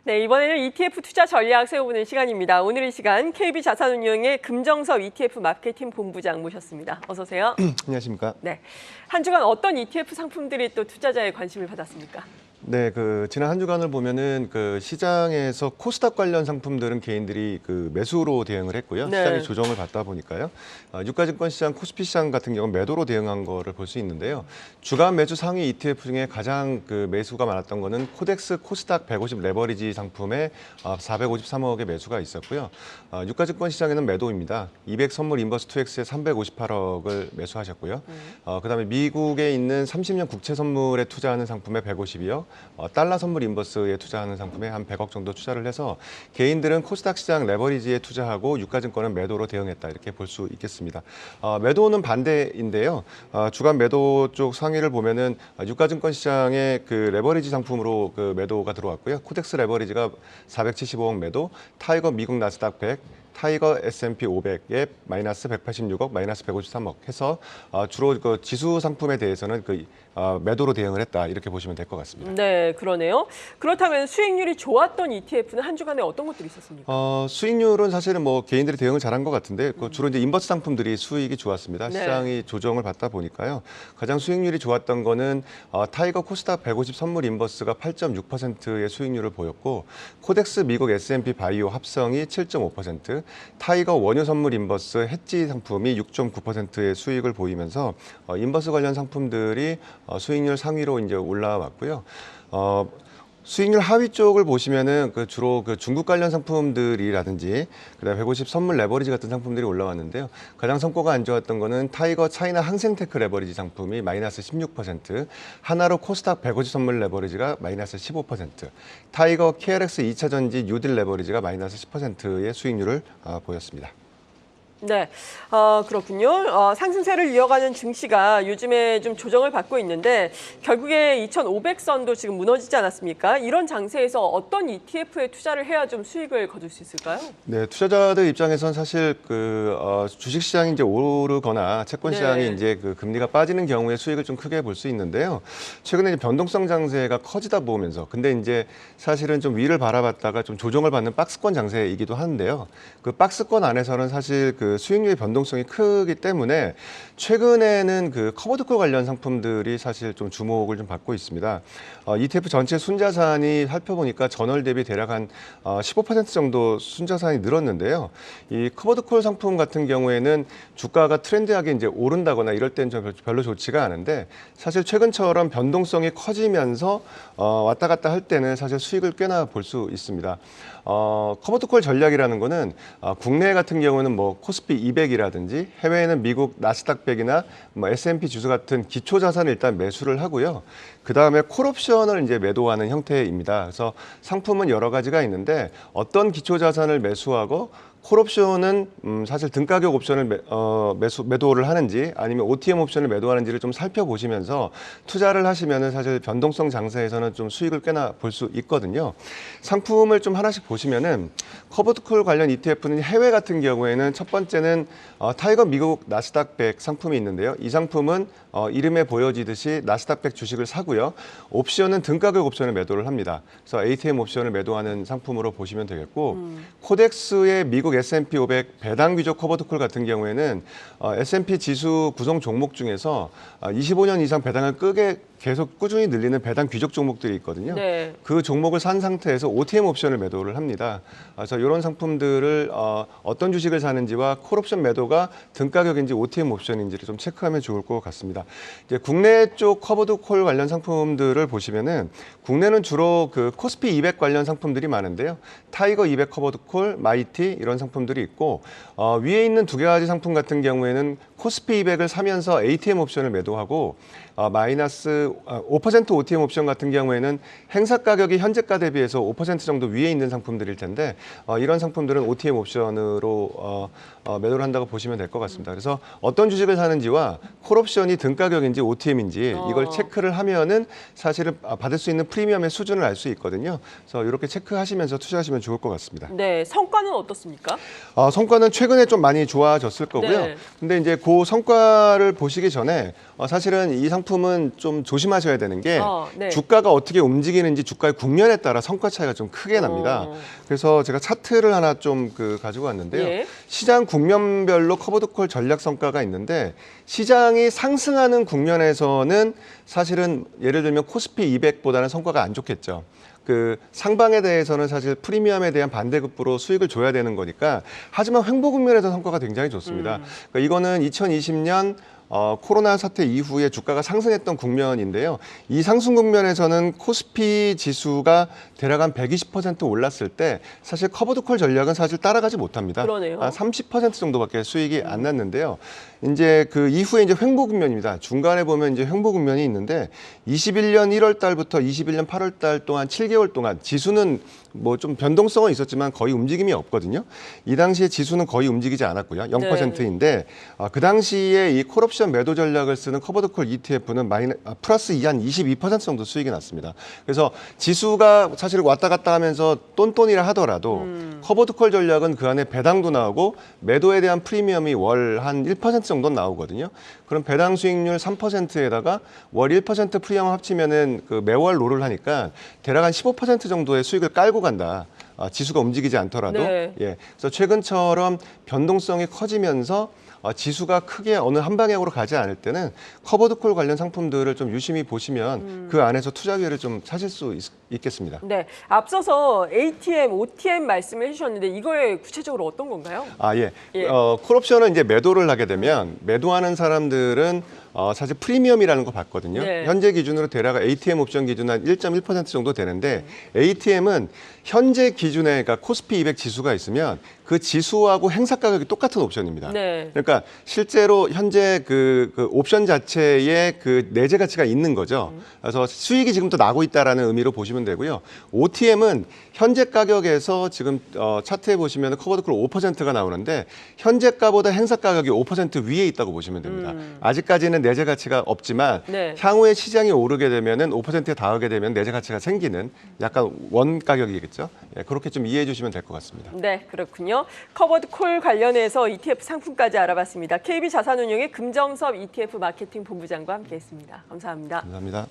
네, 이번에는 ETF 투자 전략 세워보는 시간입니다. 오늘 이 시간 KB자산운용의 금정섭 ETF 마케팅 본부장 모셨습니다. 어서 오세요. 안녕하십니까? 네, 한 주간 어떤 ETF 상품들이 또 투자자의 관심을 받았습니까? 네, 지난 한 주간을 보면은 시장에서 코스닥 관련 상품들은 개인들이 매수로 대응을 했고요. 네. 시장이 조정을 받다 보니까요. 유가증권 시장, 코스피 시장 같은 경우는 매도로 대응한 거를 볼 수 있는데요. 주간 매수 상위 ETF 중에 가장 매수가 많았던 거는 코덱스 코스닥 150 레버리지 상품에 453억의 매수가 있었고요. 유가증권 시장에는 매도입니다. 200 선물 인버스 2X에 358억을 매수하셨고요. 그다음에 미국에 있는 30년 국채 선물에 투자하는 상품에 152억, 달러 선물 인버스에 투자하는 상품에 한 100억 정도 투자를 해서 개인들은 코스닥 시장 레버리지에 투자하고 유가증권은 매도로 대응했다, 이렇게 볼 수 있겠습니다. 매도는 반대인데요. 주간 매도 쪽 상위를 보면은 유가증권 시장의 레버리지 상품으로 매도가 들어왔고요. 코덱스 레버리지가 475억 매도, 타이거 미국 나스닥 100, 타이거 S&P 500에 마이너스 186억, 마이너스 153억 해서 주로 지수 상품에 대해서는 매도로 대응을 했다, 이렇게 보시면 될 것 같습니다. 네, 그러네요. 그렇다면 수익률이 좋았던 ETF는 한 주간에 어떤 것들이 있었습니까? 수익률은 사실은 개인들이 대응을 잘한 것 같은데 주로 이제 인버스 상품들이 수익이 좋았습니다. 네. 시장이 조정을 받다 보니까요. 가장 수익률이 좋았던 거는 타이거 코스닥 150 선물 인버스가 8.6%의 수익률을 보였고, 코덱스 미국 S&P 바이오 합성이 7.5%, 타이거 원유 선물 인버스 해지 상품이 6.9%의 수익을 보이면서 인버스 관련 상품들이 수익률 상위로 이제 올라왔고요. 수익률 하위 쪽을 보시면은 주로 중국 관련 상품들이라든지 그다음에 150 선물 레버리지 같은 상품들이 올라왔는데요. 가장 성과가 안 좋았던 거는 타이거 차이나 항생테크 레버리지 상품이 마이너스 16%, 하나로 코스닥 150 선물 레버리지가 마이너스 15%, 타이거 KRX 2차 전지 뉴딜 레버리지가 마이너스 10%의 수익률을 보였습니다. 네, 그렇군요. 상승세를 이어가는 증시가 요즘에 좀 조정을 받고 있는데 결국에 2,500선도 지금 무너지지 않았습니까? 이런 장세에서 어떤 ETF에 투자를 해야 좀 수익을 거둘 수 있을까요? 네, 투자자들 입장에선 사실 주식시장이 이제 오르거나 채권 시장이 네. 이제 금리가 빠지는 경우에 수익을 좀 크게 볼 수 있는데요. 최근에 이제 변동성 장세가 커지다 보면서 근데 이제 사실은 좀 위를 바라봤다가 좀 조정을 받는 박스권 장세이기도 한데요. 그 박스권 안에서는 사실 수익률의 변동성이 크기 때문에 최근에는 커버드콜 관련 상품들이 사실 좀 주목을 좀 받고 있습니다. ETF 전체 순자산이 살펴보니까 전월 대비 대략 한 15% 정도 순자산이 늘었는데요. 이 커버드콜 상품 같은 경우에는 주가가 트렌디하게 이제 오른다거나 이럴 때는 좀 별로 좋지가 않은데, 사실 최근처럼 변동성이 커지면서 왔다 갔다 할 때는 사실 수익을 꽤나 볼 수 있습니다. 커버드콜 전략이라는 거는 국내 같은 경우는 코스피 200이라든지 해외에는 미국 나스닥 100이나 S&P 지수 같은 기초 자산을 일단 매수를 하고요. 그 다음에 콜옵션을 이제 매도하는 형태입니다. 그래서 상품은 여러 가지가 있는데 어떤 기초 자산을 매수하고 콜옵션은 사실 등가격 옵션을 매도를 하는지 아니면 OTM 옵션을 매도하는지를 좀 살펴보시면서 투자를 하시면은 사실 변동성 장세에서는 좀 수익을 꽤나 볼 수 있거든요. 상품을 좀 하나씩 보시면은 커버드콜 관련 ETF는 해외 같은 경우에는 첫 번째는 타이거 미국 나스닥 100 상품이 있는데요. 이 상품은 이름에 보여지듯이 나스닥 100 주식을 사고요. 옵션은 등가격 옵션을 매도를 합니다. 그래서 ATM 옵션을 매도하는 상품으로 보시면 되겠고, 코덱스의 미국 S&P 500 배당 귀족 커버드콜 같은 경우에는 S&P 지수 구성 종목 중에서 25년 이상 배당을 계속 꾸준히 늘리는 배당 귀족 종목들이 있거든요. 네. 그 종목을 산 상태에서 OTM 옵션을 매도를 합니다. 그래서 이런 상품들을 어떤 주식을 사는지와 콜옵션 매도가 등가격인지 OTM 옵션인지를 좀 체크하면 좋을 것 같습니다. 이제 국내 쪽 커버드콜 관련 상품들을 보시면은 국내는 주로 코스피 200 관련 상품들이 많은데요. 타이거 200 커버드콜, 마이티 이런 상품들이 있고, 위에 있는 두 가지 상품 같은 경우에는 코스피 200을 사면서 ATM 옵션을 매도하고 마이너스 5% OTM 옵션 같은 경우에는 행사 가격이 현재가 대비해서 5% 정도 위에 있는 상품들일 텐데 이런 상품들은 OTM 옵션으로 매도를 한다고 보시면 될 것 같습니다. 그래서 어떤 주식을 사는지와 콜옵션이 등가격인지 OTM인지 이걸 체크를 하면은 사실은 받을 수 있는 프리미엄의 수준을 알 수 있거든요. 그래서 이렇게 체크하시면서 투자하시면 좋을 것 같습니다. 네, 성과는 어떻습니까? 어떻습니까? 성과는 최근에 좀 많이 좋아졌을 거고요. 네. 근데 이제 그 성과를 보시기 전에 사실은 이 상품은 좀 조심하셔야 되는 게 네. 주가가 어떻게 움직이는지 주가의 국면에 따라 성과 차이가 좀 크게 납니다. 그래서 제가 차트를 하나 좀 가지고 왔는데요. 예. 시장 국면별로 커버드콜 전략 성과가 있는데 시장이 상승하는 국면에서는 사실은 예를 들면 코스피 200보다는 성과가 안 좋겠죠. 그 상방에 대해서는 사실 프리미엄에 대한 반대급부로 수익을 줘야 되는 거니까 하지만 횡보 국면에서 성과가 굉장히 좋습니다. 그러니까 이거는 2020년 코로나 사태 이후에 주가가 상승했던 국면인데요. 이 상승 국면에서는 코스피 지수가 대략 한 120% 올랐을 때 사실 커버드콜 전략은 사실 따라가지 못합니다. 그러네요. 한 30% 정도밖에 수익이 안 났는데요. 이제 그 이후에 이제 횡보 국면입니다. 중간에 보면 이제 횡보 국면이 있는데 21년 1월 달부터 21년 8월 달 동안 7개월 동안 지수는 뭐 좀 변동성은 있었지만 거의 움직임이 없거든요. 이 당시에 지수는 거의 움직이지 않았고요. 0%인데 그 당시에 이 콜옵션 매도 전략을 쓰는 커버드콜 ETF는 플러스 한 22% 정도 수익이 났습니다. 그래서 지수가 사실 왔다 갔다 하면서 똔똔이라 하더라도 커버드콜 전략은 그 안에 배당도 나오고 매도에 대한 프리미엄이 월 한 1% 정도 나오거든요. 그럼 배당 수익률 3%에다가 월 1% 프리미엄 합치면은 그 매월 롤을 하니까 대략 한 15% 정도의 수익을 깔고 간다. 지수가 움직이지 않더라도. 네. 예. 그래서 최근처럼 변동성이 커지면서 지수가 크게 어느 한 방향으로 가지 않을 때는 커버드콜 관련 상품들을 좀 유심히 보시면 그 안에서 투자 기회를 좀 찾을 수 있겠습니다. 네, 앞서서 ATM, OTM 말씀을 해주셨는데 이거에 구체적으로 어떤 건가요? 예. 예. 콜옵션은 이제 매도를 하게 되면 매도하는 사람들은 사실 프리미엄이라는 거 봤거든요. 네. 현재 기준으로 대략 ATM 옵션 기준 한 1.1% 정도 되는데 ATM은 현재 기준에 그러니까 코스피 200 지수가 있으면 그 지수하고 행사 가격이 똑같은 옵션입니다. 네. 그러니까 실제로 현재 그 옵션 자체에 그 내재 가치가 있는 거죠. 그래서 수익이 지금도 나고 있다라는 의미로 보시면 되고요. OTM은 현재 가격에서 지금 차트에 보시면 커버드콜 5%가 나오는데 현재가보다 행사 가격이 5% 위에 있다고 보시면 됩니다. 아직까지는 내재 가치가 없지만 네. 향후에 시장이 오르게 되면은 5%에 닿게 되면 내재 가치가 생기는 약간 원 가격이겠죠. 예, 그렇게 좀 이해해 주시면 될 것 같습니다. 네, 그렇군요. 커버드 콜 관련해서 ETF 상품까지 알아봤습니다. KB자산운용의 금정섭 ETF 마케팅 본부장과 함께했습니다. 감사합니다. 감사합니다.